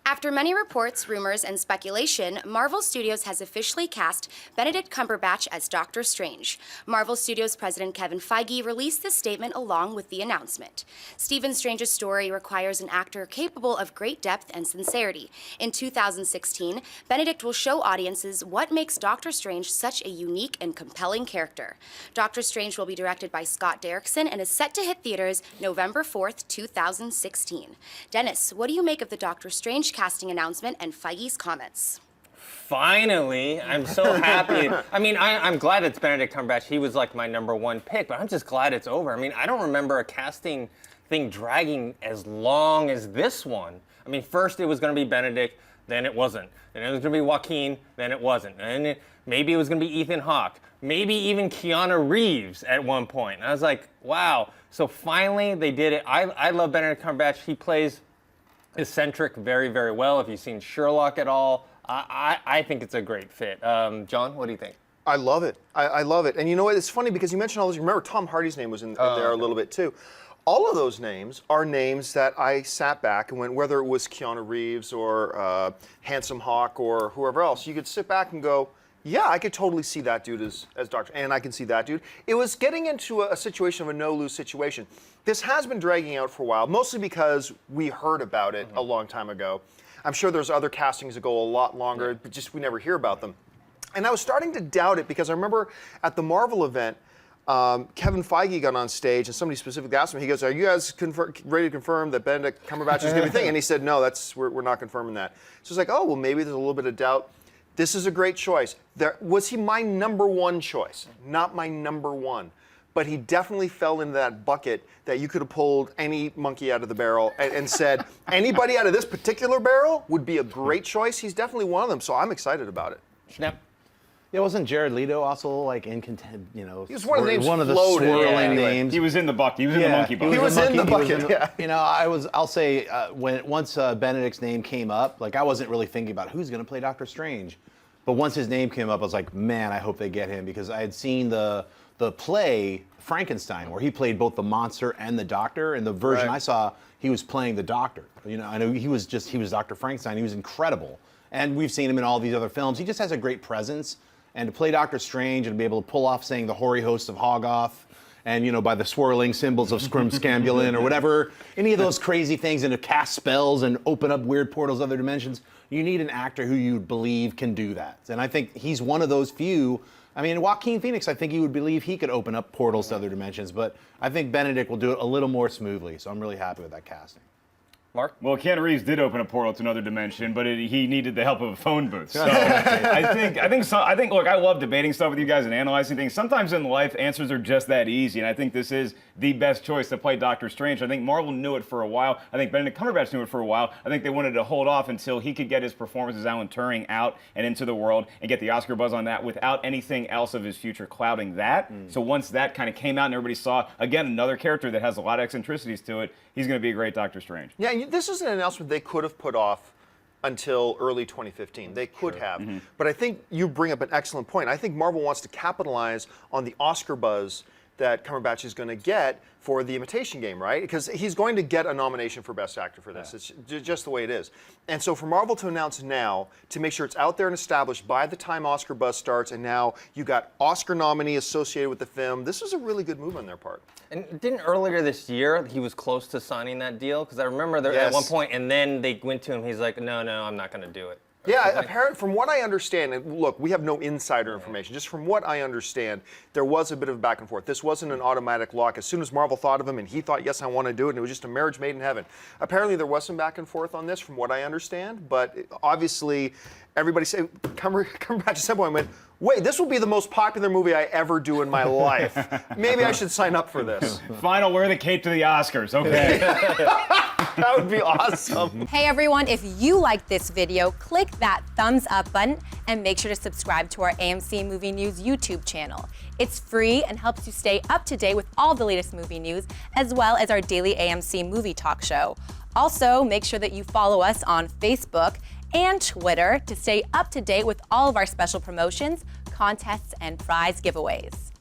After many reports, rumors, and speculation, Marvel Studios has officially cast Benedict Cumberbatch as Doctor Strange. Marvel Studios President Kevin Feige released this statement along with the announcement. Stephen Strange's story requires an actor capable of great depth and sincerity. In 2016, Benedict will show audiences what makes Doctor Strange such a unique and compelling character. Doctor Strange will be directed by Scott Derrickson and is set to hit theaters November 4th, 2016. Dennis, what do you make of the Doctor Strange casting announcement and Feige's comments? Finally, I'm so happy. I mean, I'm glad it's Benedict Cumberbatch. He was like my #1 pick, but I'm just glad it's over. I mean, I don't remember a casting thing dragging as long as this one. I mean, first it was going to be Benedict, then it wasn't. Then it was going to be Joaquin, then it wasn't. And maybe it was going to be Ethan Hawke. Maybe even Keanu Reeves at one point. And I was like, wow. So finally they did it. I love Benedict Cumberbatch. He plays eccentric very, very well. If you've seen Sherlock at all, I think it's a great fit. John, what do you think? I love it. I love it. And you know what? It's funny because you mentioned all those. Remember, Tom Hardy's name was in there a little bit too. All of those names are names that I sat back and went, whether it was Keanu Reeves or Handsome Hawk or whoever else, you could sit back and go, yeah, I could totally see that dude as Doctor, and I can see that dude. It was getting into a situation of a no-lose situation. This has been dragging out for a while, mostly because we heard about it a long time ago. I'm sure there's other castings that go a lot longer, but just we never hear about them. And I was starting to doubt it because I remember at the Marvel event, Kevin Feige got on stage and somebody specifically asked him, he goes, are you guys ready to confirm that Benedict Cumberbatch is going to be a thing? And he said, no, we're not confirming that. So it's like, oh, well, maybe there's a little bit of doubt. This is a great choice. Was he my #1 choice? Not my #1. But he definitely fell into that bucket that you could have pulled any monkey out of the barrel and said, anybody out of this particular barrel would be a great choice. He's definitely one of them, so I'm excited about it. Snap. Yeah, wasn't Jared Leto also like in content? You know, he was one of the names. One of the floated. swirling names. He was in the bucket. He was in the monkey bucket. He was in the bucket. Yeah. You know, I'll say once Benedict's name came up, like I wasn't really thinking about who's going to play Doctor Strange, but once his name came up, I was like, man, I hope they get him because I had seen the play Frankenstein where he played both the monster and the doctor. And the version I saw, he was playing the doctor. You know, I know he was Dr. Frankenstein. He was incredible, and we've seen him in all these other films. He just has a great presence. And to play Doctor Strange and be able to pull off saying the hoary host of Hoggoth and, you know, by the swirling symbols of Scrimscambulin or whatever, any of those crazy things, and to cast spells and open up weird portals, other dimensions, you need an actor who you believe can do that. And I think he's one of those few. I mean, Joaquin Phoenix, I think you would believe he could open up portals to other dimensions, but I think Benedict will do it a little more smoothly, so I'm really happy with that casting. Mark? Well, Keanu Reeves did open a portal to another dimension, but he needed the help of a phone booth. So I think. Look, I love debating stuff with you guys and analyzing things. Sometimes in life, answers are just that easy, and I think this is the best choice to play Doctor Strange. I think Marvel knew it for a while. I think Benedict Cumberbatch knew it for a while. I think they wanted to hold off until he could get his performance as Alan Turing out and into the world and get the Oscar buzz on that without anything else of his future clouding that. So once that kind of came out and everybody saw, again, another character that has a lot of eccentricities to it, he's going to be a great Doctor Strange. Yeah, this is an announcement they could have put off until early 2015. They could have. But I think you bring up an excellent point. I think Marvel wants to capitalize on the Oscar buzz that Cumberbatch is going to get for The Imitation Game, right? Because he's going to get a nomination for Best Actor for this. It's just the way it is. And so for Marvel to announce now, to make sure it's out there and established by the time Oscar buzz starts, and now you got Oscar nominee associated with the film, this was a really good move on their part. And didn't earlier this year he was close to signing that deal? Because I remember there at one point, and then they went to him. He's like, no, I'm not going to do it. Yeah, apparently, from what I understand, and look, we have no insider information, just from what I understand, there was a bit of back and forth. This wasn't an automatic lock. As soon as Marvel thought of him and he thought, yes, I want to do it, and it was just a marriage made in heaven. Apparently, there was some back and forth on this, from what I understand, but obviously, everybody said, Cumberbatch at some point went, wait, this will be the most popular movie I ever do in my life. Maybe I should sign up for this. Fine, I'll wear the cape to the Oscars, okay? That would be awesome. Hey everyone, if you liked this video, click that thumbs up button and make sure to subscribe to our AMC Movie News YouTube channel. It's free and helps you stay up to date with all the latest movie news, as well as our daily AMC movie talk show. Also, make sure that you follow us on Facebook and Twitter to stay up to date with all of our special promotions, contests, and prize giveaways.